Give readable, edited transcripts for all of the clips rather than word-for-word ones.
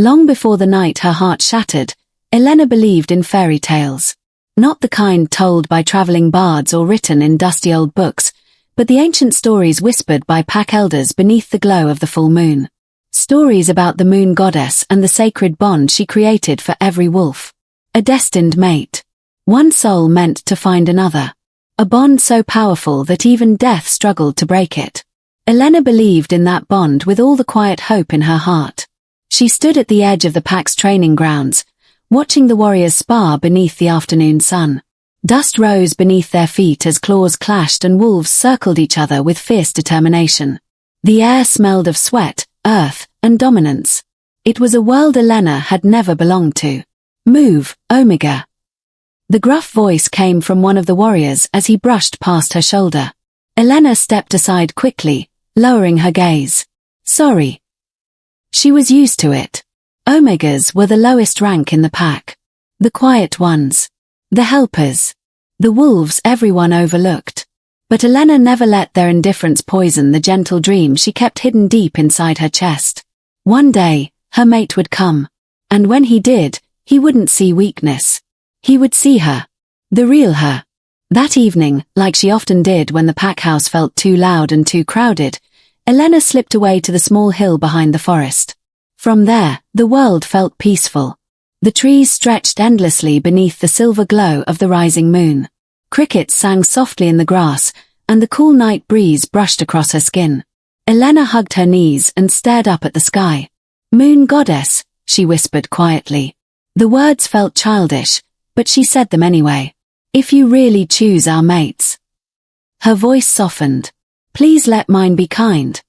Long before the night her heart shattered, Elena believed in fairy tales. Not the kind told by traveling bards or written in dusty old books, but the ancient stories whispered by pack elders beneath the glow of the full moon. Stories about the moon goddess and the sacred bond she created for every wolf. A destined mate. One soul meant to find another. A bond so powerful that even death struggled to break it. Elena believed in that bond with all the quiet hope in her heart. She stood at the edge of the pack's training grounds, watching the warriors spar beneath the afternoon sun. Dust rose beneath their feet as claws clashed and wolves circled each other with fierce determination. The air smelled of sweat, earth, and dominance. It was a world Elena had never belonged to. Move, Omega. The gruff voice came from one of the warriors as he brushed past her shoulder. Elena stepped aside quickly, lowering her gaze. Sorry. She was used to it. Omegas were the lowest rank in the pack. The quiet ones. The helpers. The wolves everyone overlooked. But Elena never let their indifference poison the gentle dream she kept hidden deep inside her chest. One day, her mate would come. And when he did, he wouldn't see weakness. He would see her. The real her. That evening, like she often did when the pack house felt too loud and too crowded, Elena slipped away to the small hill behind the forest. From there, the world felt peaceful. The trees stretched endlessly beneath the silver glow of the rising moon. Crickets sang softly in the grass, and the cool night breeze brushed across her skin. Elena hugged her knees and stared up at the sky. Moon goddess, she whispered quietly. The words felt childish, but she said them anyway. If you really choose our mates. Her voice softened. Please let mine be kind.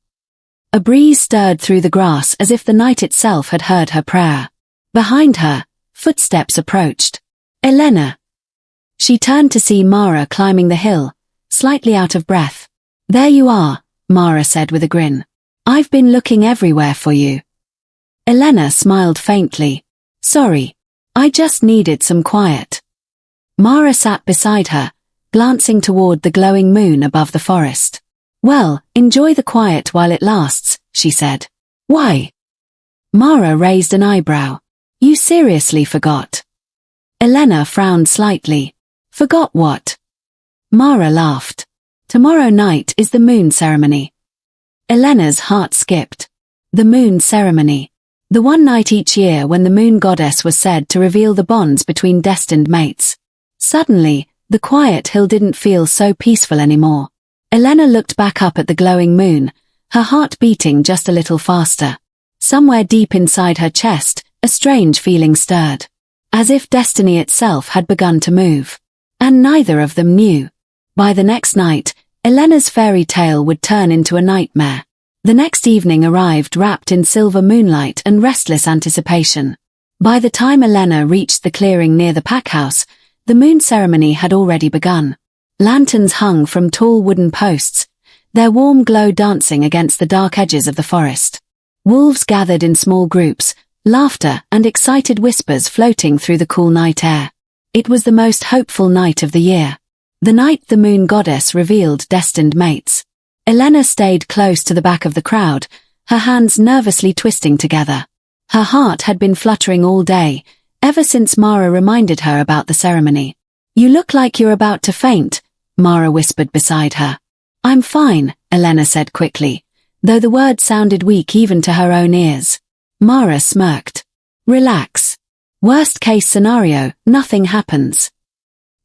A breeze stirred through the grass as if the night itself had heard her prayer. Behind her, footsteps approached. Elena. She turned to see Mara climbing the hill, slightly out of breath. There you are, Mara said with a grin. I've been looking everywhere for you. Elena smiled faintly. Sorry. I just needed some quiet. Mara sat beside her, glancing toward the glowing moon above the forest. Well, enjoy the quiet while it lasts, she said. Why? Mara raised an eyebrow. You seriously forgot? Elena frowned slightly. Forgot what? Mara laughed. Tomorrow night is the moon ceremony. Elena's heart skipped. The moon ceremony. The one night each year when the moon goddess was said to reveal the bonds between destined mates. Suddenly, the quiet hill didn't feel so peaceful anymore. Elena looked back up at the glowing moon, her heart beating just a little faster. Somewhere deep inside her chest, a strange feeling stirred. As if destiny itself had begun to move. And neither of them knew. By the next night, Elena's fairy tale would turn into a nightmare. The next evening arrived wrapped in silver moonlight and restless anticipation. By the time Elena reached the clearing near the pack house, the moon ceremony had already begun. Lanterns hung from tall wooden posts, their warm glow dancing against the dark edges of the forest. Wolves gathered in small groups, laughter and excited whispers floating through the cool night air. It was the most hopeful night of the year. The night the moon goddess revealed destined mates. Elena stayed close to the back of the crowd, her hands nervously twisting together. Her heart had been fluttering all day, ever since Mara reminded her about the ceremony. You look like you're about to faint, Mara whispered beside her. I'm fine, Elena said quickly, though the words sounded weak even to her own ears. Mara smirked. Relax. Worst case scenario, nothing happens.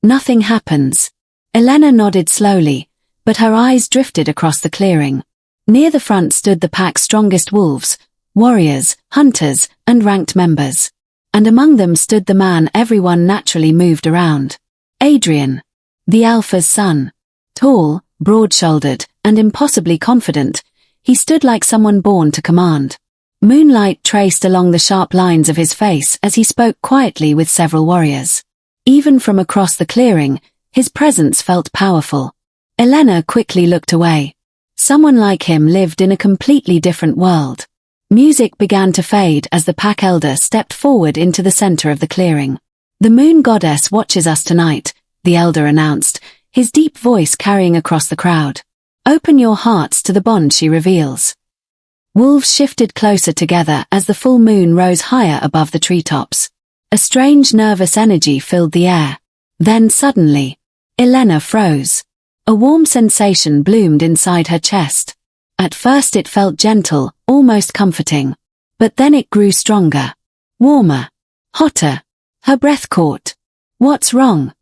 Nothing happens. Elena nodded slowly, but her eyes drifted across the clearing. Near the front stood the pack's strongest wolves, warriors, hunters, and ranked members. And among them stood the man everyone naturally moved around. Adrian. The Alpha's son. Tall, broad-shouldered, and impossibly confident, he stood like someone born to command. Moonlight traced along the sharp lines of his face as he spoke quietly with several warriors. Even from across the clearing, his presence felt powerful. Elena quickly looked away. Someone like him lived in a completely different world. Music began to fade as the pack elder stepped forward into the center of the clearing. The moon goddess watches us tonight, the elder announced, his deep voice carrying across the crowd. Open your hearts to the bond she reveals. Wolves shifted closer together as the full moon rose higher above the treetops. A strange nervous energy filled the air. Then suddenly, Elena froze. A warm sensation bloomed inside her chest. At first it felt gentle, almost comforting. But then it grew stronger. Warmer. Hotter. Her breath caught. "What's wrong?"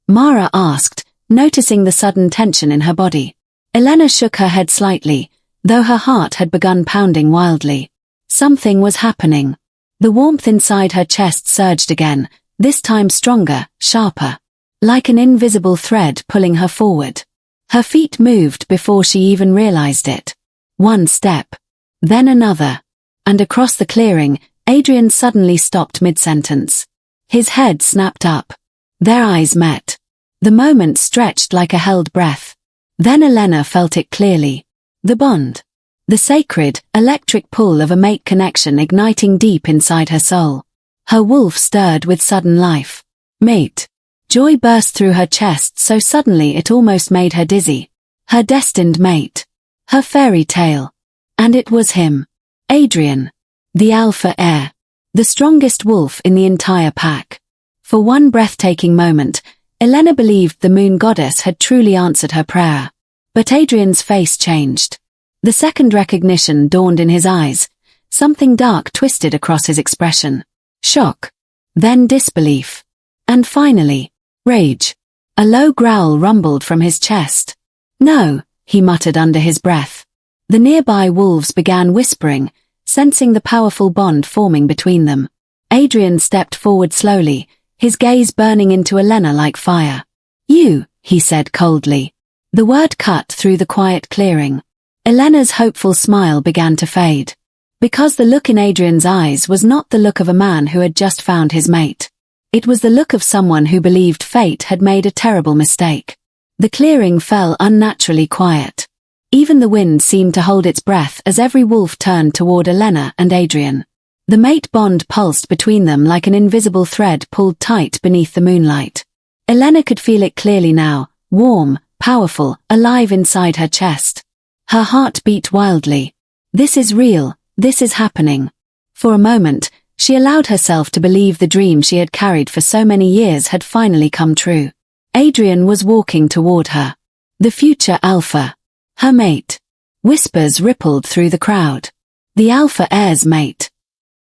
Mara asked, noticing the sudden tension in her body. Elena shook her head slightly, though her heart had begun pounding wildly. Something was happening. The warmth inside her chest surged again, this time stronger, sharper. Like an invisible thread pulling her forward. Her feet moved before she even realized it. One step. Then another. And across the clearing, Adrian suddenly stopped mid-sentence. His head snapped up. Their eyes met. The moment stretched like a held breath. Then Elena felt it clearly. The bond. The sacred, electric pull of a mate connection igniting deep inside her soul. Her wolf stirred with sudden life. Mate. Joy burst through her chest so suddenly it almost made her dizzy. Her destined mate. Her fairy tale. And it was him. Adrian. The alpha heir. The strongest wolf in the entire pack. For one breathtaking moment, Elena believed the moon goddess had truly answered her prayer. But Adrian's face changed. The second recognition dawned in his eyes. Something dark twisted across his expression. Shock. Then disbelief. And finally, rage. A low growl rumbled from his chest. "No," he muttered under his breath. The nearby wolves began whispering, sensing the powerful bond forming between them. Adrian stepped forward slowly, his gaze burning into Elena like fire. "You," he said coldly. The word cut through the quiet clearing. Elena's hopeful smile began to fade. Because the look in Adrian's eyes was not the look of a man who had just found his mate. It was the look of someone who believed fate had made a terrible mistake. The clearing fell unnaturally quiet. Even the wind seemed to hold its breath as every wolf turned toward Elena and Adrian. The mate bond pulsed between them like an invisible thread pulled tight beneath the moonlight. Elena could feel it clearly now, warm, powerful, alive inside her chest. Her heart beat wildly. This is real, this is happening. For a moment, she allowed herself to believe the dream she had carried for so many years had finally come true. Adrian was walking toward her. The future alpha. Her mate. Whispers rippled through the crowd. The alpha heir's mate.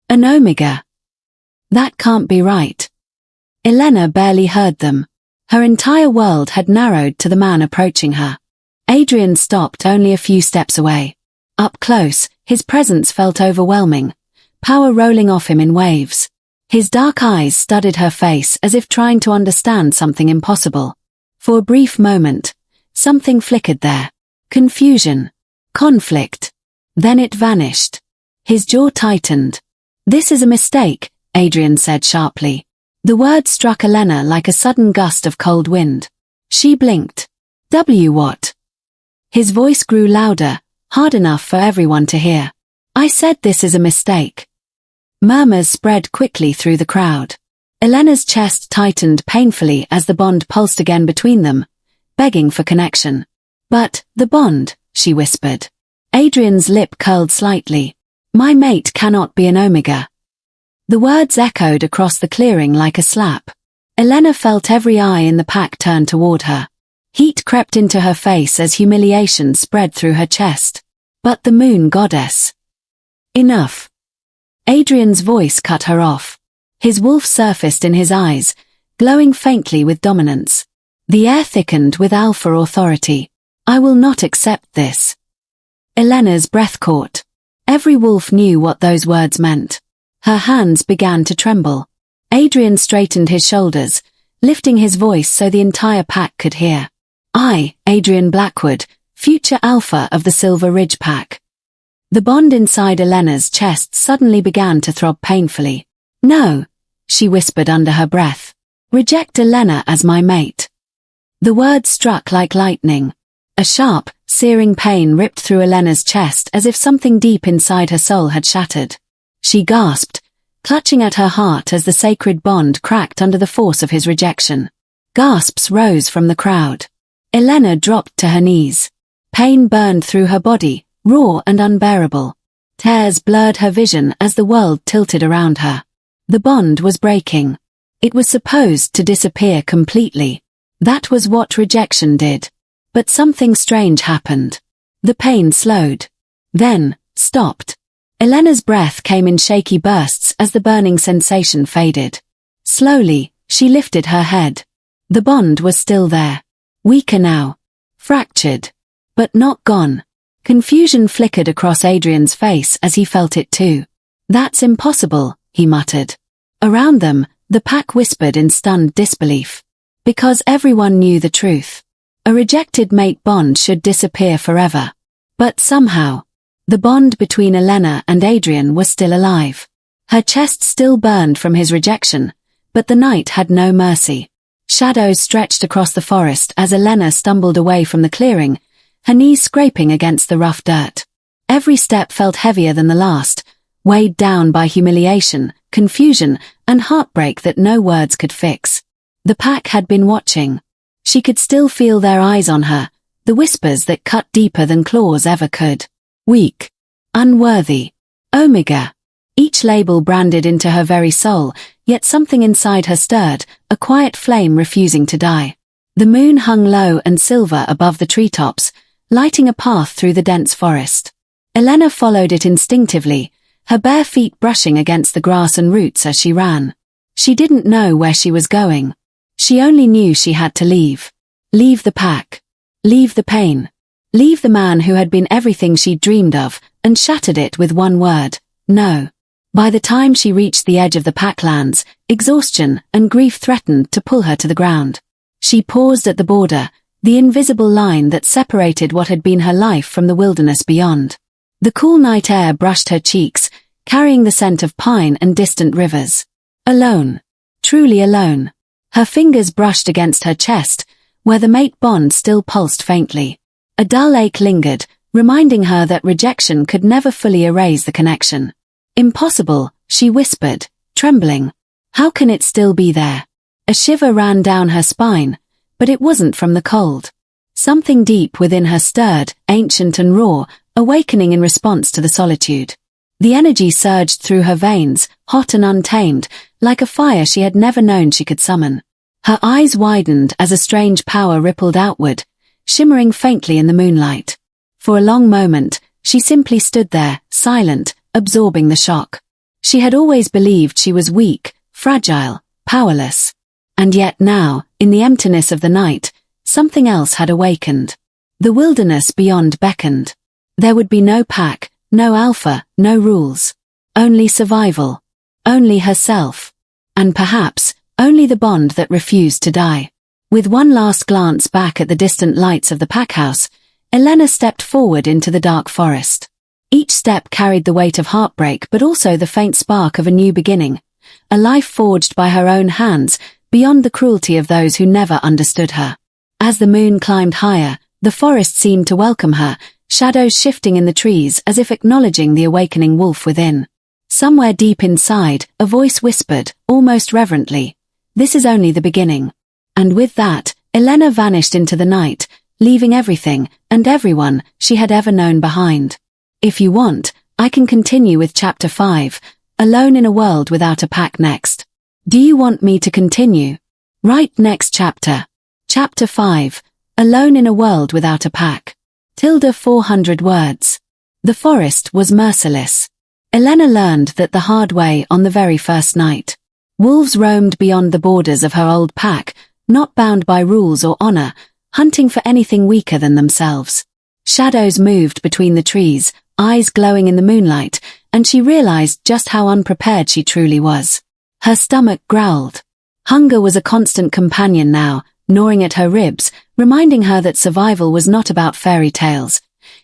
An omega. That can't be right. Elena barely heard them. Her entire world had narrowed to the man approaching her. Adrian stopped only a few steps away. Up close, his presence felt overwhelming, power rolling off him in waves. His dark eyes studied her face as if trying to understand something impossible. For a brief moment, something flickered there. Confusion. Conflict. Then it vanished. His jaw tightened. "This is a mistake," Adrian said sharply. The word struck Elena like a sudden gust of cold wind. She blinked. What?" His voice grew louder, hard enough for everyone to hear. "I said this is a mistake." Murmurs spread quickly through the crowd. Elena's chest tightened painfully as the bond pulsed again between them, begging for connection. "But, the bond," she whispered. Adrian's lip curled slightly. "My mate cannot be an omega." The words echoed across the clearing like a slap. Elena felt every eye in the pack turn toward her. Heat crept into her face as humiliation spread through her chest. But the moon goddess. Enough. Adrian's voice cut her off. His wolf surfaced in his eyes, glowing faintly with dominance. The air thickened with alpha authority. "I will not accept this." Elena's breath caught. Every wolf knew what those words meant. Her hands began to tremble. Adrian straightened his shoulders, lifting his voice so the entire pack could hear. "I, Adrian Blackwood, future alpha of the Silver Ridge Pack." The bond inside Elena's chest suddenly began to throb painfully. "No," she whispered under her breath. "Reject Elena as my mate." The words struck like lightning. A sharp, searing pain ripped through Elena's chest as if something deep inside her soul had shattered. She gasped, clutching at her heart as the sacred bond cracked under the force of his rejection. Gasps rose from the crowd. Elena dropped to her knees. Pain burned through her body, raw and unbearable. Tears blurred her vision as the world tilted around her. The bond was breaking. It was supposed to disappear completely. That was what rejection did. But something strange happened. The pain slowed. Then, stopped. Elena's breath came in shaky bursts as the burning sensation faded. Slowly, she lifted her head. The bond was still there. Weaker now. Fractured. But not gone. Confusion flickered across Adrian's face as he felt it too. "That's impossible," he muttered. Around them, the pack whispered in stunned disbelief. Because everyone knew the truth. A rejected mate bond should disappear forever. But somehow, the bond between Elena and Adrian was still alive. Her chest still burned from his rejection, but the night had no mercy. Shadows stretched across the forest as Elena stumbled away from the clearing, her knees scraping against the rough dirt. Every step felt heavier than the last, weighed down by humiliation, confusion, and heartbreak that no words could fix. The pack had been watching. She could still feel their eyes on her, the whispers that cut deeper than claws ever could. Weak. Unworthy. Omega. Each label branded into her very soul, yet something inside her stirred, a quiet flame refusing to die. The moon hung low and silver above the treetops, lighting a path through the dense forest. Elena followed it instinctively, her bare feet brushing against the grass and roots as she ran. She didn't know where she was going. She only knew she had to leave. Leave the pack. Leave the pain. Leave the man who had been everything she'd dreamed of, and shattered it with one word: no. By the time she reached the edge of the packlands, exhaustion and grief threatened to pull her to the ground. She paused at the border, the invisible line that separated what had been her life from the wilderness beyond. The cool night air brushed her cheeks, carrying the scent of pine and distant rivers. Alone. Truly alone. Her fingers brushed against her chest, where the mate bond still pulsed faintly. A dull ache lingered, reminding her that rejection could never fully erase the connection. "Impossible," she whispered, trembling. "How can it still be there?" A shiver ran down her spine, but it wasn't from the cold. Something deep within her stirred, ancient and raw, awakening in response to the solitude. The energy surged through her veins, hot and untamed, like a fire she had never known she could summon. Her eyes widened as a strange power rippled outward, shimmering faintly in the moonlight. For a long moment, she simply stood there, silent, absorbing the shock. She had always believed she was weak, fragile, powerless. And yet now, in the emptiness of the night, something else had awakened. The wilderness beyond beckoned. There would be no pack, no alpha, no rules. Only survival. Only herself. And perhaps, only the bond that refused to die. With one last glance back at the distant lights of the packhouse, Elena stepped forward into the dark forest. Each step carried the weight of heartbreak but also the faint spark of a new beginning, a life forged by her own hands, beyond the cruelty of those who never understood her. As the moon climbed higher, the forest seemed to welcome her, shadows shifting in the trees as if acknowledging the awakening wolf within. Somewhere deep inside, a voice whispered, almost reverently, "This is only the beginning." And with that, Elena vanished into the night, leaving everything, and everyone, she had ever known behind. If you want, I can continue with Chapter 5, Alone in a World Without a Pack next. Do you want me to continue? Right next chapter. Chapter 5, Alone in a World Without a Pack. 400 words. The forest was merciless. Elena learned that the hard way on the very first night. Wolves roamed beyond the borders of her old pack, not bound by rules or honor, hunting for anything weaker than themselves. Shadows moved between the trees, eyes glowing in the moonlight, and she realized just how unprepared she truly was. Her stomach growled. Hunger was a constant companion now, gnawing at her ribs, reminding her that survival was not about fairy tales.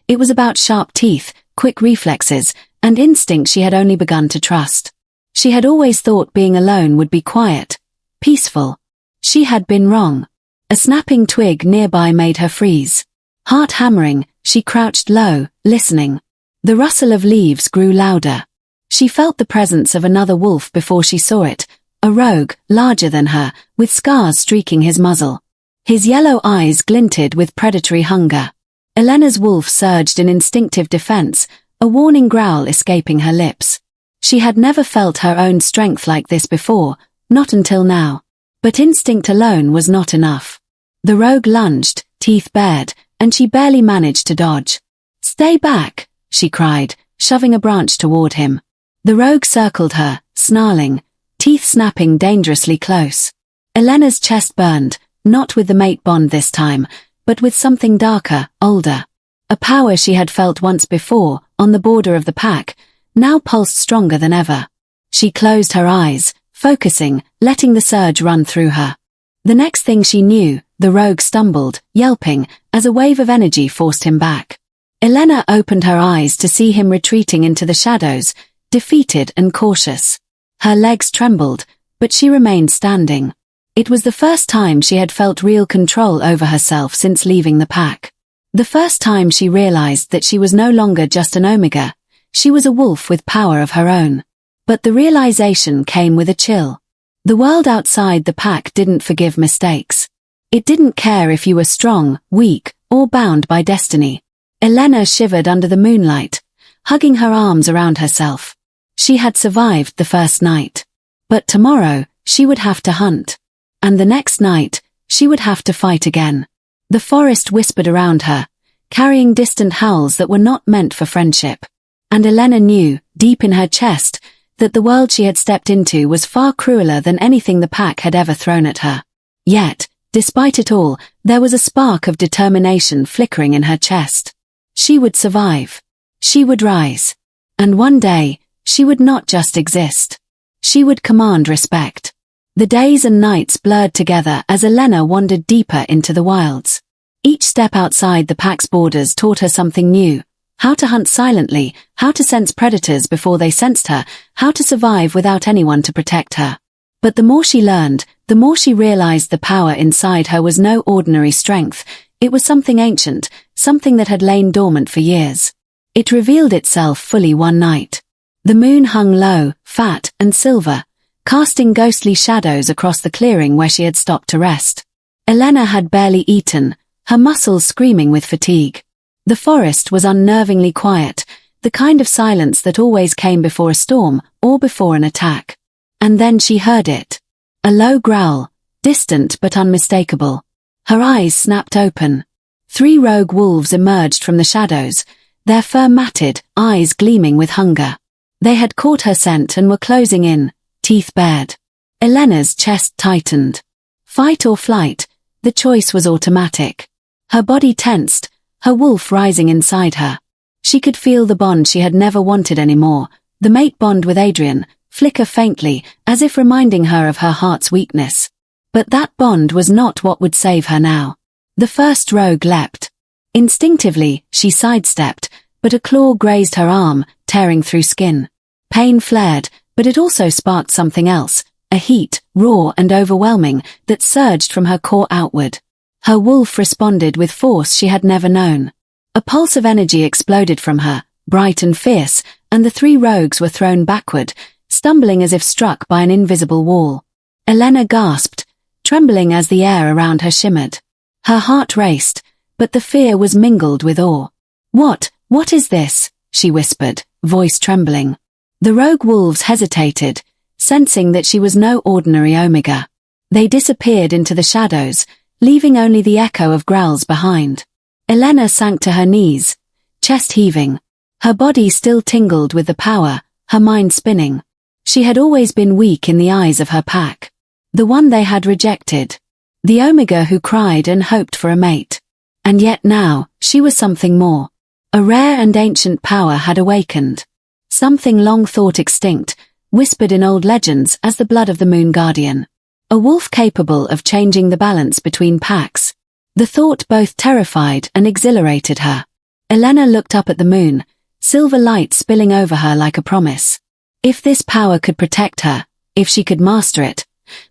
It was about sharp teeth, quick reflexes, and instincts she had only begun to trust. She had always thought being alone would be quiet, peaceful. She had been wrong. A snapping twig nearby made her freeze. Heart hammering, she crouched low, listening. The rustle of leaves grew louder. She felt the presence of another wolf before she saw it, a rogue, larger than her, with scars streaking his muzzle. His yellow eyes glinted with predatory hunger. Elena's wolf surged in instinctive defense, a warning growl escaping her lips. She had never felt her own strength like this before, not until now. But instinct alone was not enough. The rogue lunged, teeth bared, and she barely managed to dodge. "Stay back," she cried, shoving a branch toward him. The rogue circled her, snarling, teeth snapping dangerously close. Elena's chest burned, not with the mate bond this time, but with something darker, older. A power she had felt once before, on the border of the pack, now pulsed stronger than ever. She closed her eyes, focusing, letting the surge run through her. The next thing she knew, the rogue stumbled, yelping, as a wave of energy forced him back. Elena opened her eyes to see him retreating into the shadows, defeated and cautious. Her legs trembled, but she remained standing. It was the first time she had felt real control over herself since leaving the pack. The first time she realized that she was no longer just an omega, she was a wolf with power of her own. But the realization came with a chill. The world outside the pack didn't forgive mistakes. It didn't care if you were strong, weak, or bound by destiny. Elena shivered under the moonlight, hugging her arms around herself. She had survived the first night. But tomorrow, she would have to hunt. And the next night, she would have to fight again. The forest whispered around her, carrying distant howls that were not meant for friendship. And Elena knew, deep in her chest, that the world she had stepped into was far crueler than anything the pack had ever thrown at her. Yet, despite it all, there was a spark of determination flickering in her chest. She would survive. She would rise. And one day, she would not just exist. She would command respect. The days and nights blurred together as Elena wandered deeper into the wilds. Each step outside the pack's borders taught her something new. How to hunt silently, how to sense predators before they sensed her, how to survive without anyone to protect her. But the more she learned, the more she realized the power inside her was no ordinary strength. It was something ancient, something that had lain dormant for years. It revealed itself fully one night. The moon hung low, fat and silver, casting ghostly shadows across the clearing where she had stopped to rest. Elena had barely eaten, her muscles screaming with fatigue. The forest was unnervingly quiet, the kind of silence that always came before a storm or before an attack. And then she heard it. A low growl, distant but unmistakable. Her eyes snapped open. 3 rogue wolves emerged from the shadows, their fur matted, eyes gleaming with hunger. They had caught her scent and were closing in, teeth bared. Elena's chest tightened. Fight or flight, the choice was automatic. Her body tensed, her wolf rising inside her. She could feel the bond she had never wanted anymore, the mate bond with Adrian, flicker faintly, as if reminding her of her heart's weakness. But that bond was not what would save her now. The first rogue leapt. Instinctively, she sidestepped, but a claw grazed her arm, tearing through skin. Pain flared, but it also sparked something else, a heat, raw and overwhelming, that surged from her core outward. Her wolf responded with force she had never known. A pulse of energy exploded from her, bright and fierce, and the 3 rogues were thrown backward, stumbling as if struck by an invisible wall. Elena gasped, trembling as the air around her shimmered. Her heart raced, but the fear was mingled with awe. What is this?" she whispered, voice trembling. The rogue wolves hesitated, sensing that she was no ordinary omega. They disappeared into the shadows, leaving only the echo of growls behind. Elena sank to her knees, chest heaving. Her body still tingled with the power, her mind spinning. She had always been weak in the eyes of her pack. The one they had rejected. The omega who cried and hoped for a mate. And yet now, she was something more. A rare and ancient power had awakened. Something long thought extinct, whispered in old legends as the blood of the Moon Guardian. A wolf capable of changing the balance between packs. The thought both terrified and exhilarated her. Elena looked up at the moon, silver light spilling over her like a promise. If this power could protect her, if she could master it,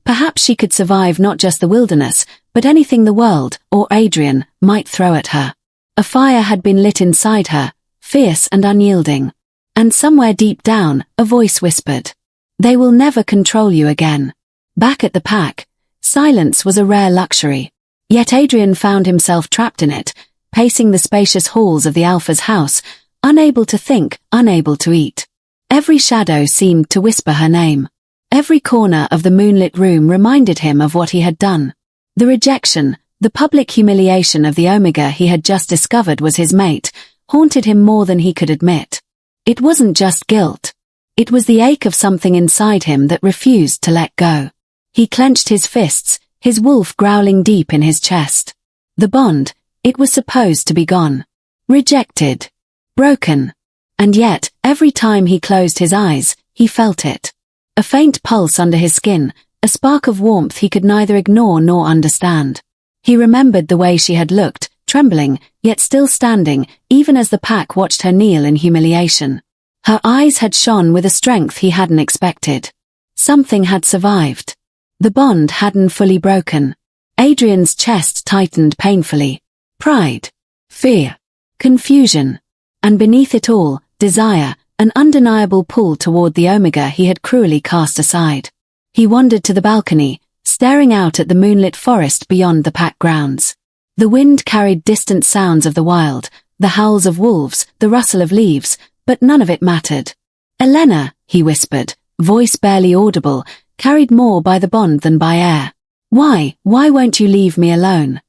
perhaps she could survive not just the wilderness, but anything the world, or Adrian, might throw at her. A fire had been lit inside her, fierce and unyielding. And somewhere deep down, a voice whispered, "They will never control you again." Back at the pack, silence was a rare luxury. Yet Adrian found himself trapped in it, pacing the spacious halls of the Alpha's house, unable to think, unable to eat. Every shadow seemed to whisper her name. Every corner of the moonlit room reminded him of what he had done. The rejection, the public humiliation of the Omega he had just discovered was his mate, haunted him more than he could admit. It wasn't just guilt. It was the ache of something inside him that refused to let go. He clenched his fists, his wolf growling deep in his chest. The bond, it was supposed to be gone. Rejected. Broken. And yet, every time he closed his eyes, he felt it. A faint pulse under his skin, a spark of warmth he could neither ignore nor understand. He remembered the way she had looked, trembling, yet still standing, even as the pack watched her kneel in humiliation. Her eyes had shone with a strength he hadn't expected. Something had survived. The bond hadn't fully broken. Adrian's chest tightened painfully. Pride. Fear. Confusion. And beneath it all, desire, an undeniable pull toward the Omega he had cruelly cast aside. He wandered to the balcony, staring out at the moonlit forest beyond the pack grounds. The wind carried distant sounds of the wild, the howls of wolves, the rustle of leaves, but none of it mattered. Elena, he whispered, voice barely audible, carried more by the bond than by air. Why won't you leave me alone?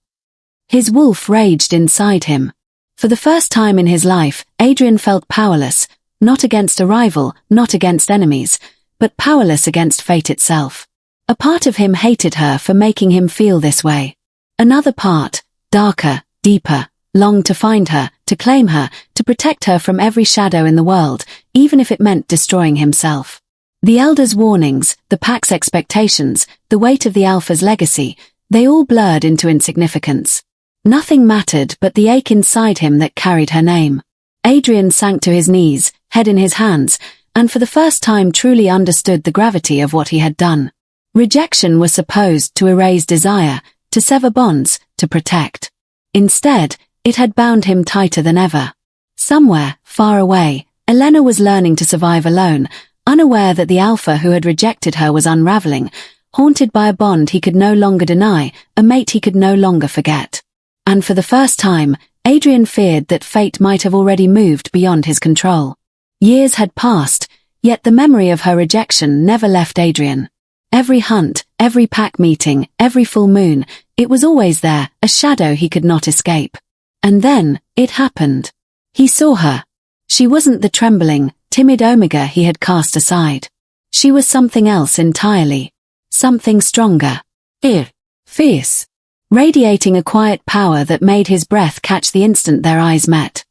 His wolf raged inside him. For the first time in his life, Adrian felt powerless, not against a rival, not against enemies, but powerless against fate itself. A part of him hated her for making him feel this way. Another part, darker, deeper, longed to find her, to claim her, to protect her from every shadow in the world, even if it meant destroying himself. The Elder's warnings, the pack's expectations, the weight of the Alpha's legacy, they all blurred into insignificance. Nothing mattered but the ache inside him that carried her name. Adrian sank to his knees, head in his hands, and for the first time truly understood the gravity of what he had done. Rejection was supposed to erase desire, to sever bonds, to protect. Instead, it had bound him tighter than ever. Somewhere, far away, Elena was learning to survive alone, unaware that the Alpha who had rejected her was unraveling, haunted by a bond he could no longer deny, a mate he could no longer forget. And for the first time, Adrian feared that fate might have already moved beyond his control. Years had passed, yet the memory of her rejection never left Adrian. Every hunt, every pack meeting, every full moon, it was always there, a shadow he could not escape. And then, it happened. He saw her. She wasn't the trembling, timid Omega he had cast aside. She was something else entirely. Something stronger. Fierce. Radiating a quiet power that made his breath catch the instant their eyes met.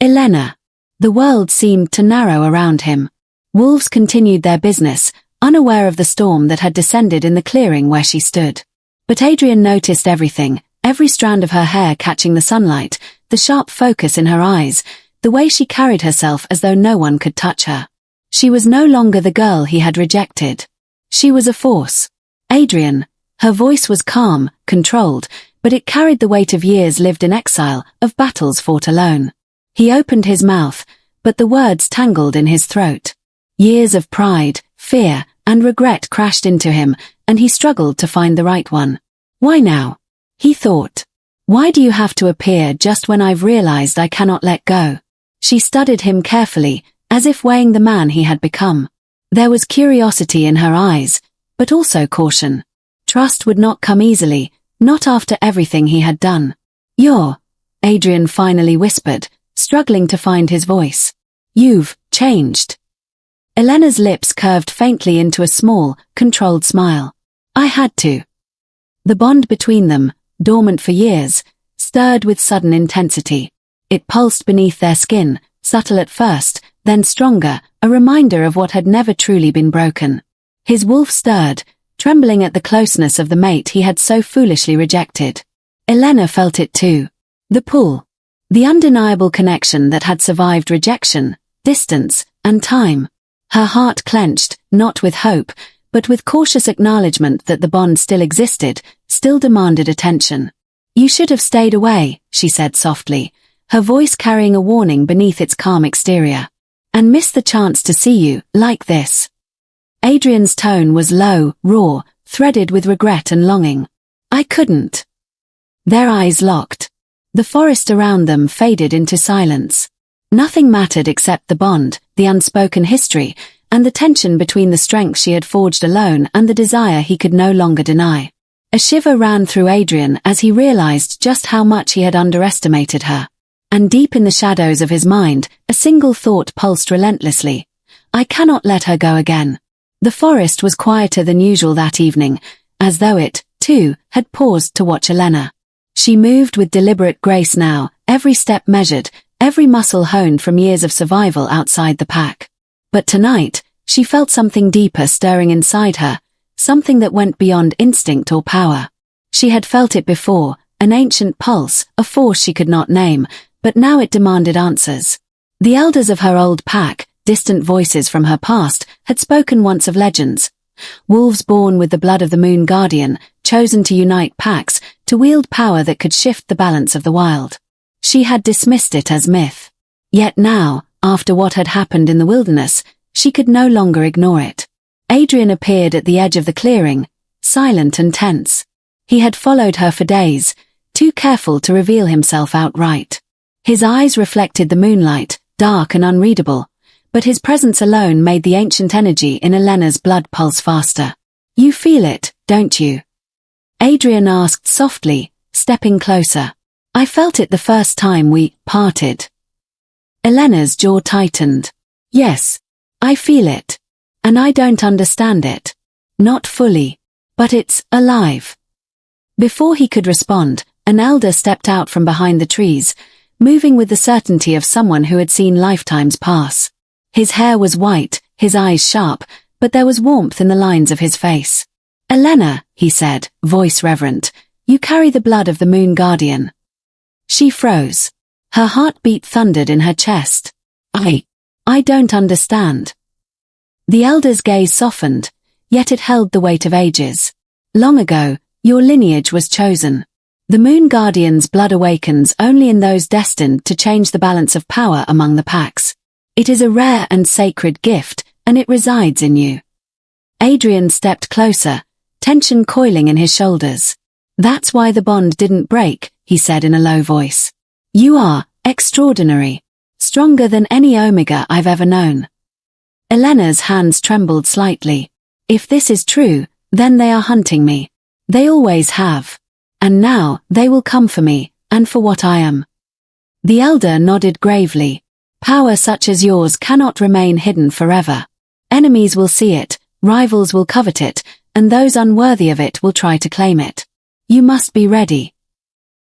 Elena. The world seemed to narrow around him. Wolves continued their business, unaware of the storm that had descended in the clearing where she stood. But Adrian noticed everything, every strand of her hair catching the sunlight, the sharp focus in her eyes, the way she carried herself as though no one could touch her. She was no longer the girl he had rejected. She was a force. Adrian. Her voice was calm, controlled, but it carried the weight of years lived in exile, of battles fought alone. He opened his mouth, but the words tangled in his throat. Years of pride, fear, and regret crashed into him, and he struggled to find the right one. Why now? He thought. Why do you have to appear just when I've realized I cannot let go? She studied him carefully, as if weighing the man he had become. There was curiosity in her eyes, but also caution. Trust would not come easily, not after everything he had done. Adrian finally whispered, struggling to find his voice. You've changed. Elena's lips curved faintly into a small, controlled smile. I had to. The bond between them, dormant for years, stirred with sudden intensity. It pulsed beneath their skin, subtle at first, then stronger, a reminder of what had never truly been broken. His wolf stirred, trembling at the closeness of the mate he had so foolishly rejected. Elena felt it too. The pull. The undeniable connection that had survived rejection, distance, and time. Her heart clenched, not with hope, but with cautious acknowledgement that the bond still existed, still demanded attention. You should have stayed away, she said softly, her voice carrying a warning beneath its calm exterior. And missed the chance to see you, like this. Adrian's tone was low, raw, threaded with regret and longing. I couldn't. Their eyes locked. The forest around them faded into silence. Nothing mattered except the bond, the unspoken history, and the tension between the strength she had forged alone and the desire he could no longer deny. A shiver ran through Adrian as he realized just how much he had underestimated her. And deep in the shadows of his mind, a single thought pulsed relentlessly. I cannot let her go again. The forest was quieter than usual that evening, as though it, too, had paused to watch Elena. She moved with deliberate grace now, every step measured, every muscle honed from years of survival outside the pack. But tonight, she felt something deeper stirring inside her, something that went beyond instinct or power. She had felt it before, an ancient pulse, a force she could not name, but now it demanded answers. The elders of her old pack, distant voices from her past, had spoken once of legends. Wolves born with the blood of the Moon Guardian, chosen to unite packs, to wield power that could shift the balance of the wild. She had dismissed it as myth. Yet now, after what had happened in the wilderness, she could no longer ignore it. Adrian appeared at the edge of the clearing, silent and tense. He had followed her for days, too careful to reveal himself outright. His eyes reflected the moonlight, dark and unreadable, but his presence alone made the ancient energy in Elena's blood pulse faster. You feel it, don't you? Adrian asked softly, stepping closer. I felt it the first time we parted. Elena's jaw tightened. Yes, I feel it. And I don't understand it. Not fully. But it's alive. Before he could respond, an elder stepped out from behind the trees, moving with the certainty of someone who had seen lifetimes pass. His hair was white, his eyes sharp, but there was warmth in the lines of his face. Elena, he said, voice reverent, you carry the blood of the Moon Guardian. She froze. Her heartbeat thundered in her chest. I don't understand. The elder's gaze softened, yet it held the weight of ages. Long ago, your lineage was chosen. The Moon Guardian's blood awakens only in those destined to change the balance of power among the packs. It is a rare and sacred gift, and it resides in you. Adrian stepped closer, tension coiling in his shoulders. That's why the bond didn't break, he said in a low voice. You are extraordinary, stronger than any Omega I've ever known. Elena's hands trembled slightly. If this is true, then they are hunting me. They always have. And now, they will come for me, and for what I am. The elder nodded gravely. Power such as yours cannot remain hidden forever. Enemies will see it, rivals will covet it, and those unworthy of it will try to claim it. You must be ready.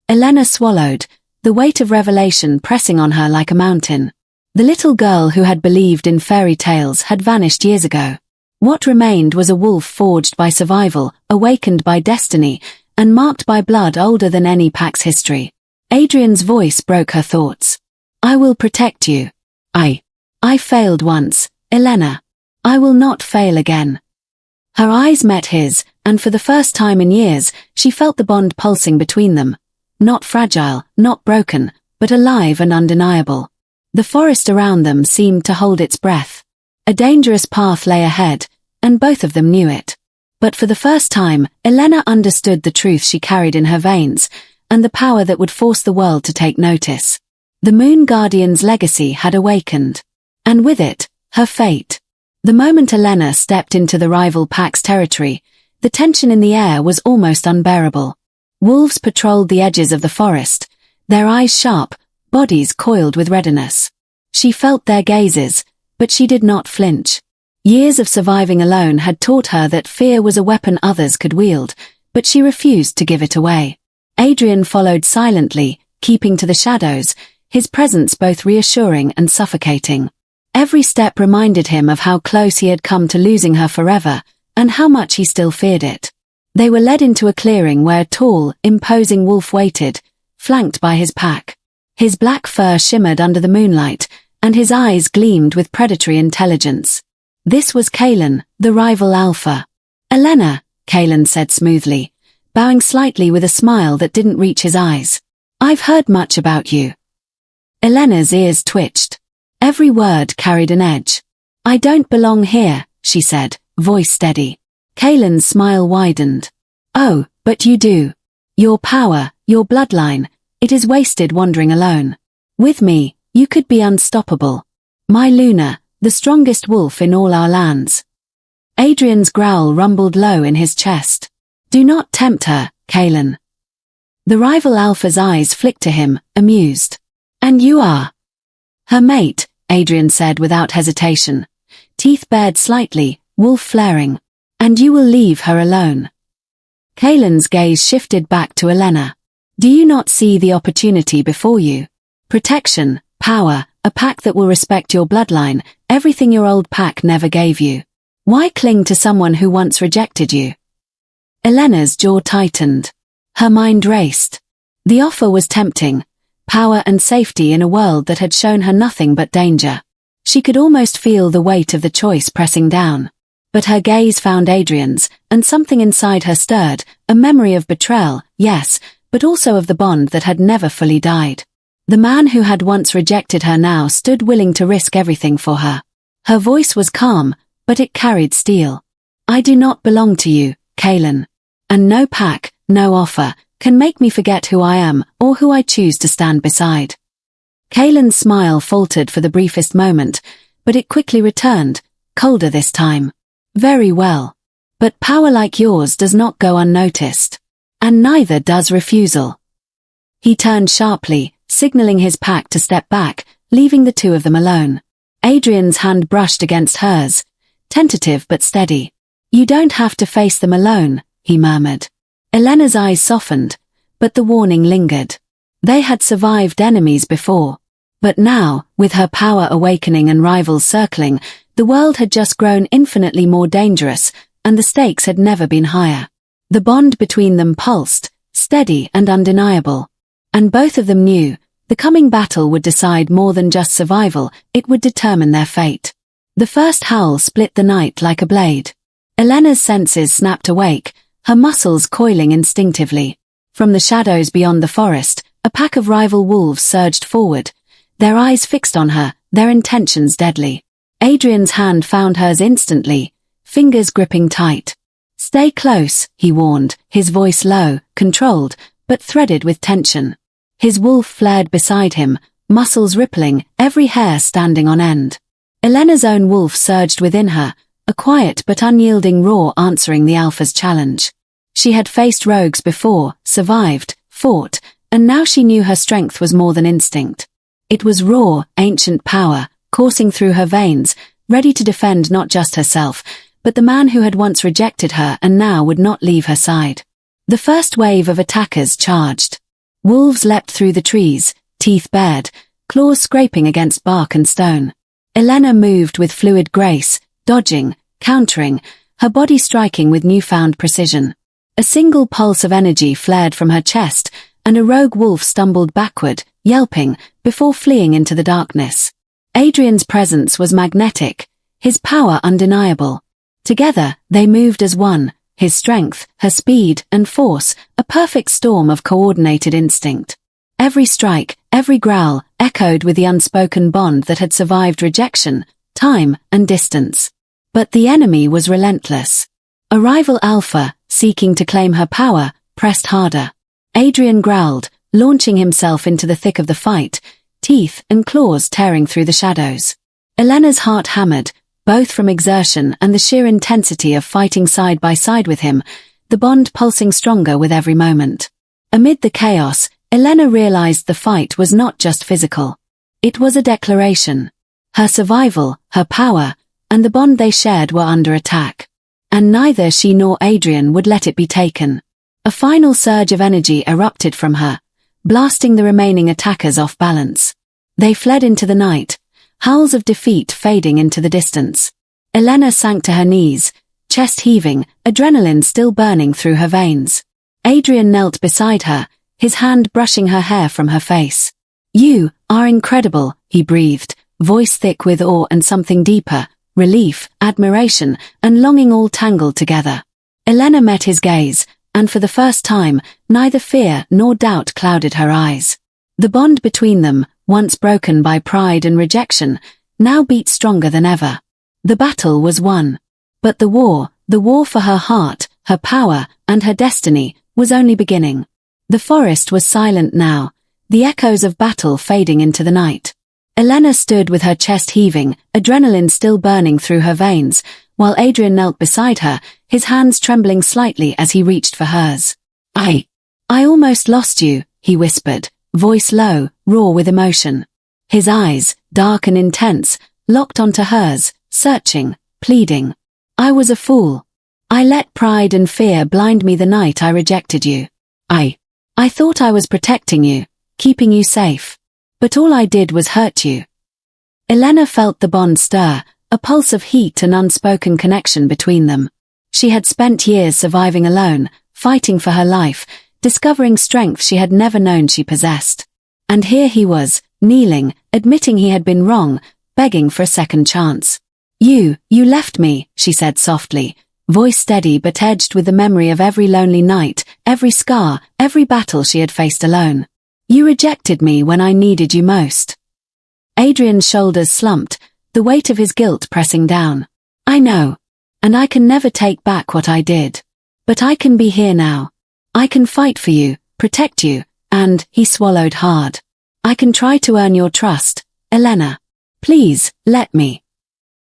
Elena swallowed, the weight of revelation pressing on her like a mountain. The little girl who had believed in fairy tales had vanished years ago. What remained was a wolf forged by survival, awakened by destiny, and marked by blood older than any pack's history. Adrian's voice broke her thoughts. I will protect you. I failed once, Elena. I will not fail again. Her eyes met his, and for the first time in years, she felt the bond pulsing between them. Not fragile, not broken, but alive and undeniable. The forest around them seemed to hold its breath. A dangerous path lay ahead, and both of them knew it. But for the first time, Elena understood the truth she carried in her veins, and the power that would force the world to take notice. The Moon Guardian's legacy had awakened. And with it, her fate. The moment Elena stepped into the rival pack's territory, the tension in the air was almost unbearable. Wolves patrolled the edges of the forest, their eyes sharp, bodies coiled with readiness. She felt their gazes, but she did not flinch. Years of surviving alone had taught her that fear was a weapon others could wield, but she refused to give it away. Adrian followed silently, keeping to the shadows, his presence both reassuring and suffocating. Every step reminded him of how close he had come to losing her forever, and how much he still feared it. They were led into a clearing where a tall, imposing wolf waited, flanked by his pack. His black fur shimmered under the moonlight, and his eyes gleamed with predatory intelligence. This was Kalen, the rival alpha. Elena, Kalen said smoothly, bowing slightly with a smile that didn't reach his eyes. I've heard much about you. Elena's ears twitched. Every word carried an edge. I don't belong here, she said, voice steady. Kalen's smile widened. Oh, but you do. Your power, your bloodline, it is wasted wandering alone. With me, You could be unstoppable. My Luna, the strongest wolf in all our lands. Adrian's growl rumbled low in his chest. Do not tempt her, Kaelin. The rival alpha's eyes flicked to him, amused. And you are her mate, Adrian said without hesitation. Teeth bared slightly, wolf flaring. And you will leave her alone. Kaelin's gaze shifted back to Elena. Do you not see the opportunity before you? Protection, power, a pack that will respect your bloodline, everything your old pack never gave you. Why cling to someone who once rejected you? Elena's jaw tightened. Her mind raced. The offer was tempting. Power and safety in a world that had shown her nothing but danger. She could almost feel the weight of the choice pressing down. But her gaze found Adrian's, and something inside her stirred, a memory of betrayal, yes, but also of the bond that had never fully died. The man who had once rejected her now stood willing to risk everything for her. Her voice was calm, but it carried steel. I do not belong to you, Kaelin. And no pack, no offer, can make me forget who I am or who I choose to stand beside. Kaelin's smile faltered for the briefest moment, but it quickly returned, colder this time. Very well. But power like yours does not go unnoticed. And neither does refusal. He turned sharply, signaling his pack to step back, leaving the two of them alone. Adrian's hand brushed against hers, tentative but steady. You don't have to face them alone, he murmured. Elena's eyes softened, but the warning lingered. They had survived enemies before. But now, with her power awakening and rivals circling, the world had just grown infinitely more dangerous, and the stakes had never been higher. The bond between them pulsed, steady and undeniable. And both of them knew, the coming battle would decide more than just survival, it would determine their fate. The first howl split the night like a blade. Elena's senses snapped awake, her muscles coiling instinctively. From the shadows beyond the forest, a pack of rival wolves surged forward, their eyes fixed on her, their intentions deadly. Adrian's hand found hers instantly, fingers gripping tight. Stay close, he warned, his voice low, controlled, but threaded with tension. His wolf flared beside him, muscles rippling, every hair standing on end. Elena's own wolf surged within her, a quiet but unyielding roar answering the alpha's challenge. She had faced rogues before, survived, fought, and now she knew her strength was more than instinct. It was raw, ancient power, coursing through her veins, ready to defend not just herself, but the man who had once rejected her and now would not leave her side. The first wave of attackers charged. Wolves leapt through the trees, teeth bared, claws scraping against bark and stone. Elena moved with fluid grace, dodging, countering, her body striking with newfound precision. A single pulse of energy flared from her chest, and a rogue wolf stumbled backward, yelping, before fleeing into the darkness. Adrian's presence was magnetic, his power undeniable. Together, they moved as one, his strength, her speed, and force, a perfect storm of coordinated instinct. Every strike, every growl, echoed with the unspoken bond that had survived rejection, time, and distance. But the enemy was relentless. A rival alpha, seeking to claim her power, pressed harder. Adrian growled, launching himself into the thick of the fight, teeth and claws tearing through the shadows. Elena's heart hammered, both from exertion and the sheer intensity of fighting side by side with him, the bond pulsing stronger with every moment. Amid the chaos, Elena realized the fight was not just physical. It was a declaration. Her survival, her power, and the bond they shared were under attack. And neither she nor Adrian would let it be taken. A final surge of energy erupted from her, blasting the remaining attackers off balance. They fled into the night, howls of defeat fading into the distance. Elena sank to her knees, chest heaving, adrenaline still burning through her veins. Adrian knelt beside her, his hand brushing her hair from her face. You are incredible, he breathed, voice thick with awe and something deeper, relief, admiration, and longing all tangled together. Elena met his gaze, and for the first time, neither fear nor doubt clouded her eyes. The bond between them, once broken by pride and rejection, now beat stronger than ever. The battle was won. But the war for her heart, her power, and her destiny, was only beginning. The forest was silent now, the echoes of battle fading into the night. Elena stood with her chest heaving, adrenaline still burning through her veins, while Adrian knelt beside her, his hands trembling slightly as he reached for hers. I almost lost you, he whispered, voice low, raw with emotion. His eyes, dark and intense, locked onto hers, searching, pleading. I was a fool. I let pride and fear blind me the night I rejected you. I thought I was protecting you, keeping you safe. But all I did was hurt you. Elena felt the bond stir, a pulse of heat and unspoken connection between them. She had spent years surviving alone, fighting for her life, discovering strength she had never known she possessed. And here he was, kneeling, admitting he had been wrong, begging for a second chance. You left me, she said softly, voice steady but edged with the memory of every lonely night, every scar, every battle she had faced alone. You rejected me when I needed you most. Adrian's shoulders slumped, the weight of his guilt pressing down. I know. And I can never take back what I did. But I can be here now. I can fight for you, protect you, and, he swallowed hard. I can try to earn your trust, Elena. Please, let me.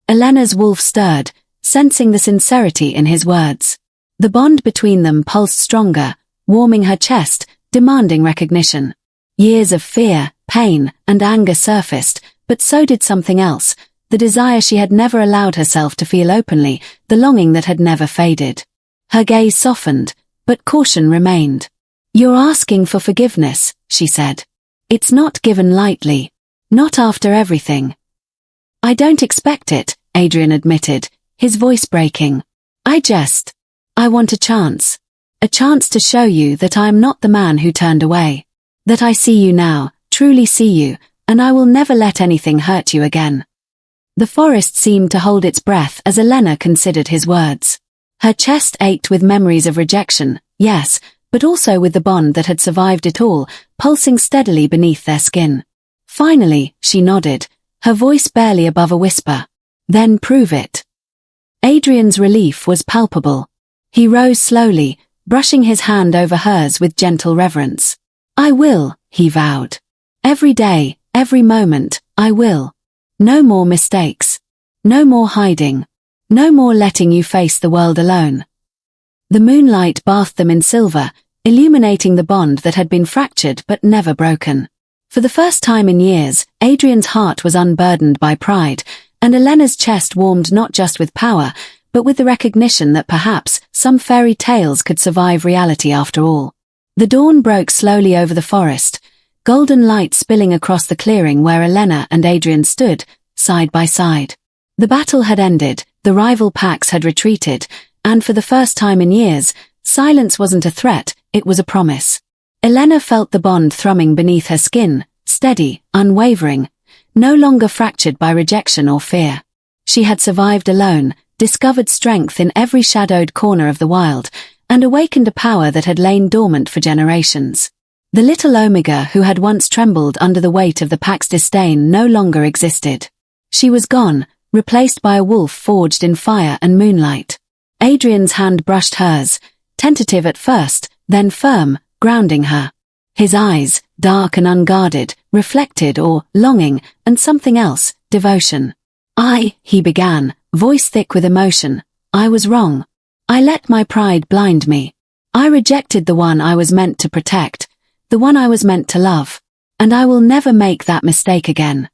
Elena's wolf stirred, sensing the sincerity in his words. The bond between them pulsed stronger, warming her chest, demanding recognition. Years of fear, pain, and anger surfaced, but so did something else, the desire she had never allowed herself to feel openly, the longing that had never faded. Her gaze softened, but caution remained. You're asking for forgiveness, she said. It's not given lightly. Not after everything. I don't expect it, Adrian admitted, his voice breaking. I want a chance. A chance to show you that I am not the man who turned away. That I see you now, truly see you, and I will never let anything hurt you again. The forest seemed to hold its breath as Elena considered his words. Her chest ached with memories of rejection, yes, but also with the bond that had survived it all, pulsing steadily beneath their skin. Finally, she nodded, her voice barely above a whisper. Then prove it. Adrian's relief was palpable. He rose slowly, brushing his hand over hers with gentle reverence. I will, he vowed. Every day, every moment, I will. No more mistakes. No more hiding. No more letting you face the world alone. The moonlight bathed them in silver, illuminating the bond that had been fractured but never broken. For the first time in years, Adrian's heart was unburdened by pride, and Elena's chest warmed not just with power, but with the recognition that perhaps some fairy tales could survive reality after all. The dawn broke slowly over the forest, golden light spilling across the clearing where Elena and Adrian stood, side by side. The battle had ended, the rival packs had retreated, and for the first time in years, silence wasn't a threat, it was a promise. Elena felt the bond thrumming beneath her skin, steady, unwavering, no longer fractured by rejection or fear. She had survived alone, discovered strength in every shadowed corner of the wild, and awakened a power that had lain dormant for generations. The little Omega who had once trembled under the weight of the pack's disdain no longer existed. She was gone, replaced by a wolf forged in fire and moonlight. Adrian's hand brushed hers, tentative at first, then firm, grounding her. His eyes, dark and unguarded, reflected longing, and something else, devotion. He began, voice thick with emotion. I was wrong. I let my pride blind me. I rejected the one I was meant to protect, the one I was meant to love, and I will never make that mistake again.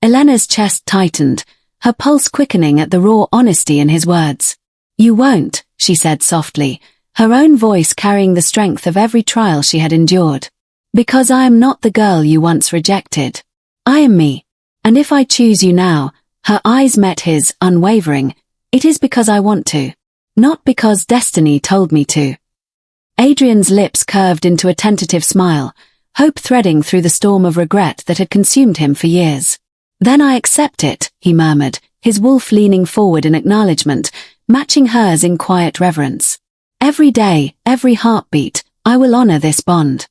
Elena's chest tightened, her pulse quickening at the raw honesty in his words. You won't, she said softly, her own voice carrying the strength of every trial she had endured. Because I am not the girl you once rejected. I am me. And if I choose you now, her eyes met his, unwavering, it is because I want to. Not because destiny told me to. Adrian's lips curved into a tentative smile, hope threading through the storm of regret that had consumed him for years. Then I accept it, he murmured, his wolf leaning forward in acknowledgement, matching hers in quiet reverence. Every day, every heartbeat, I will honor this bond.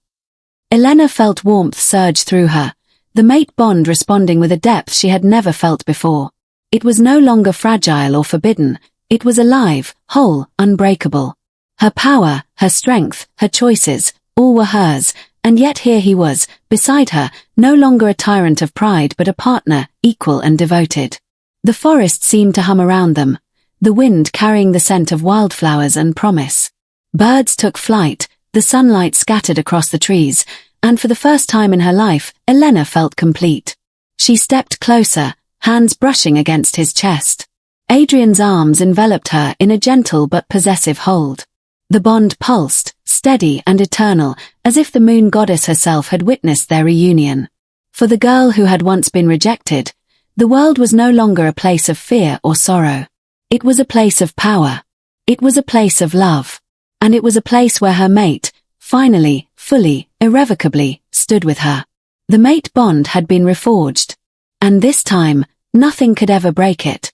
Elena felt warmth surge through her, the mate bond responding with a depth she had never felt before. It was no longer fragile or forbidden, it was alive, whole, unbreakable. Her power, her strength, her choices, all were hers, And yet here he was, beside her, no longer a tyrant of pride but a partner, equal and devoted. The forest seemed to hum around them, the wind carrying the scent of wildflowers and promise. Birds took flight, the sunlight scattered across the trees, and for the first time in her life, Elena felt complete. She stepped closer, hands brushing against his chest. Adrian's arms enveloped her in a gentle but possessive hold. The bond pulsed, steady and eternal, as if the moon goddess herself had witnessed their reunion. For the girl who had once been rejected, the world was no longer a place of fear or sorrow. It was a place of power. It was a place of love. And it was a place where her mate, finally, fully, irrevocably, stood with her. The mate bond had been reforged. And this time, nothing could ever break it.